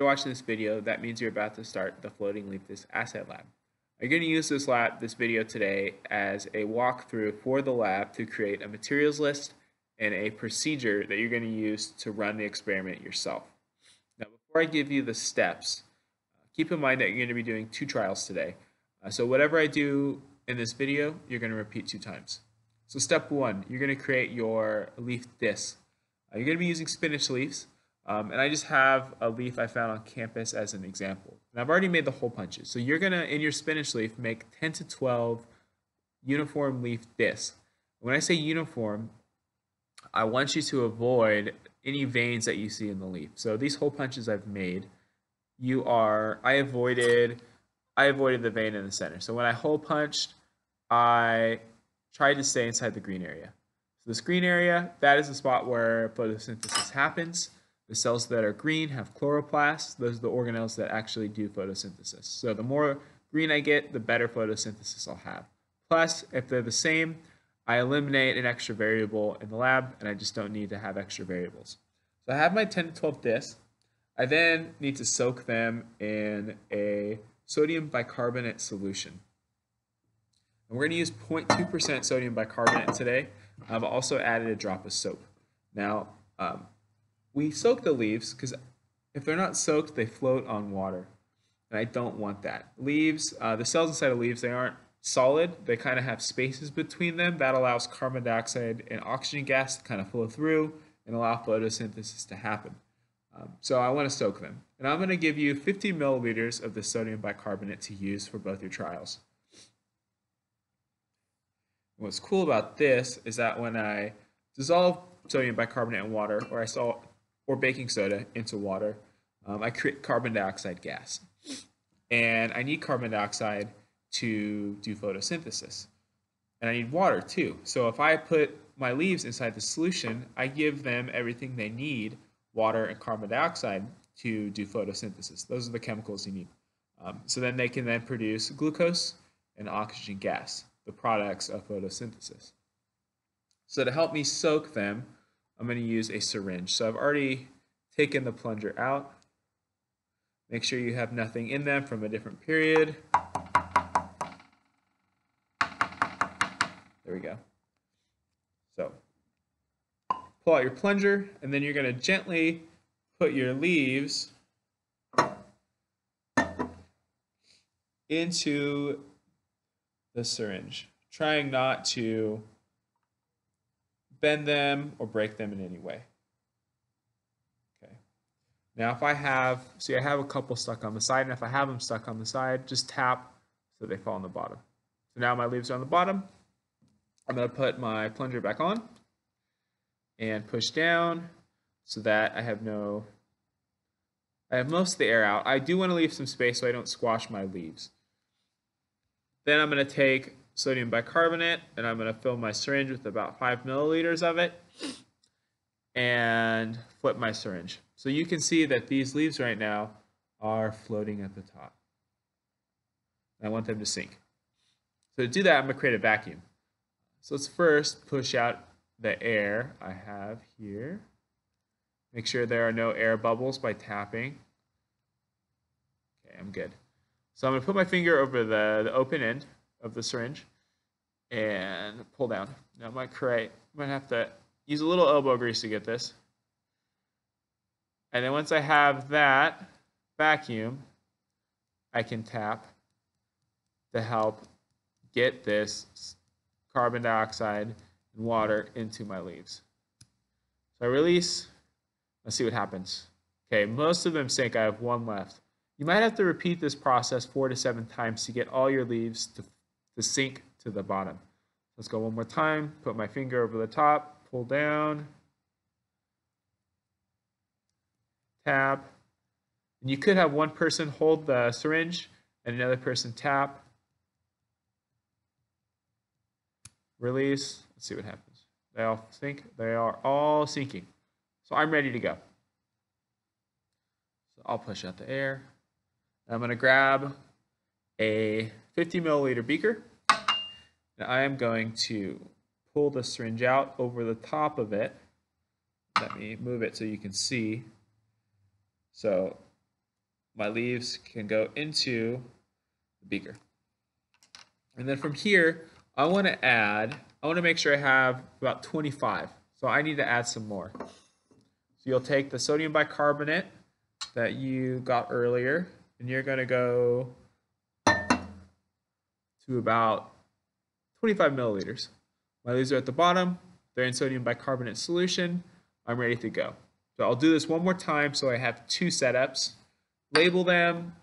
You're watching this video, that means you're about to start the Floating Leaf Assay Lab. You're going to use this video today as a walkthrough for the lab to create a materials list and a procedure that you're going to use to run the experiment yourself. Now, before I give you the steps, keep in mind that you're going to be doing 2 trials today. So whatever I do in this video, you're going to repeat 2 times. So step 1, you're going to create your leaf disc. You're going to be using spinach leaves. And I just have a leaf I found on campus as an example. And I've already made the hole punches. So you're going to, in your spinach leaf, make 10 to 12 uniform leaf discs. When I say uniform, I want you to avoid any veins that you see in the leaf. So these hole punches I've made, I avoided the vein in the center. So when I hole punched, I tried to stay inside the green area. So this green area, that is the spot where photosynthesis happens. The cells that are green have chloroplasts. Those are the organelles that actually do photosynthesis. So the more green I get, the better photosynthesis I'll have. Plus, if they're the same, I eliminate an extra variable in the lab, and I just don't need to have extra variables. So I have my 10 to 12 discs. I then need to soak them in a sodium bicarbonate solution. And we're going to use 0.2% sodium bicarbonate today. I've also added a drop of soap. Now, we soak the leaves because if they're not soaked, they float on water. And I don't want that. Leaves, the cells inside of leaves, they aren't solid. They kind of have spaces between them. That allows carbon dioxide and oxygen gas to kind of flow through and allow photosynthesis to happen. So I want to soak them. And I'm going to give you 50 milliliters of the sodium bicarbonate to use for both your trials. What's cool about this is that when I dissolve sodium bicarbonate in water, or baking soda into water, I create carbon dioxide gas. And I need carbon dioxide to do photosynthesis. And I need water too. So if I put my leaves inside the solution, I give them everything they need, water and carbon dioxide, to do photosynthesis. Those are the chemicals you need. So then they can then produce glucose and oxygen gas, the products of photosynthesis. So to help me soak them, I'm going to use a syringe. So I've already taken the plunger out. Make sure you have nothing in them from a different period. There we go. So pull out your plunger, and then you're going to gently put your leaves into the syringe, trying not to bend them or break them in any way. Okay. Now if I have a couple stuck on the side, and if I have them stuck on the side, just tap so they fall on the bottom. So now my leaves are on the bottom. I'm going to put my plunger back on and push down so that I have most of the air out. I do want to leave some space so I don't squash my leaves. Then I'm going to take sodium bicarbonate, and I'm going to fill my syringe with about 5 milliliters of it and flip my syringe. So you can see that these leaves right now are floating at the top. I want them to sink. So to do that, I'm going to create a vacuum. So let's first push out the air I have here. Make sure there are no air bubbles by tapping. Okay, I'm good. So I'm going to put my finger over the open end of the syringe and pull down. Now I'm going to have to use a little elbow grease to get this. And then once I have that vacuum, I can tap to help get this carbon dioxide and water into my leaves. So I release. Let's see what happens. Okay, most of them sink. I have one left. You might have to repeat this process 4 to 7 times to get all your leaves to sink to the bottom. Let's go one more time. Put my finger over the top, pull down, tap. And you could have one person hold the syringe and another person tap. Release. Let's see what happens. They all sink. They are all sinking. So I'm ready to go. So I'll push out the air. I'm going to grab a 50 milliliter beaker. And I am going to pull the syringe out over the top of it. Let me move it so you can see. So my leaves can go into the beaker. And then from here, I want to make sure I have about 25. So I need to add some more. So you'll take the sodium bicarbonate that you got earlier, and you're going to go to about 25 milliliters. My leaves are at the bottom. They're in sodium bicarbonate solution. I'm ready to go. So I'll do this one more time so I have two setups. Label them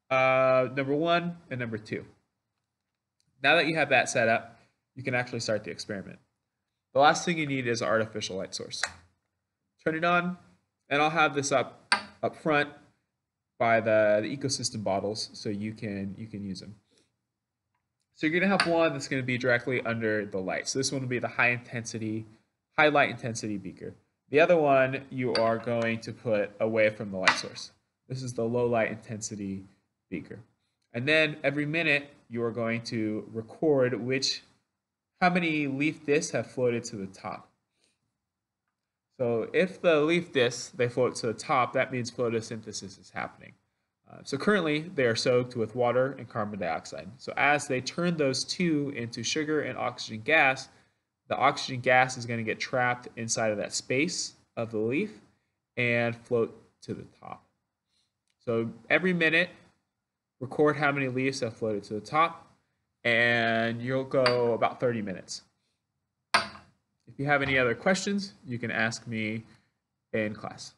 number 1 and number 2. Now that you have that set up, you can actually start the experiment. The last thing you need is an artificial light source. Turn it on, and I'll have this up front by the ecosystem bottles so you can use them. So you're going to have one that's going to be directly under the light. So this one will be the high light intensity beaker. The other one you are going to put away from the light source. This is the low light intensity beaker. And then every minute you are going to record how many leaf discs have floated to the top. So if the leaf discs, they float to the top, that means photosynthesis is happening. So currently they are soaked with water and carbon dioxide. So as they turn those two into sugar and oxygen gas, the oxygen gas is going to get trapped inside of that space of the leaf and float to the top. So every minute, record how many leaves have floated to the top, and you'll go about 30 minutes. If you have any other questions, you can ask me in class.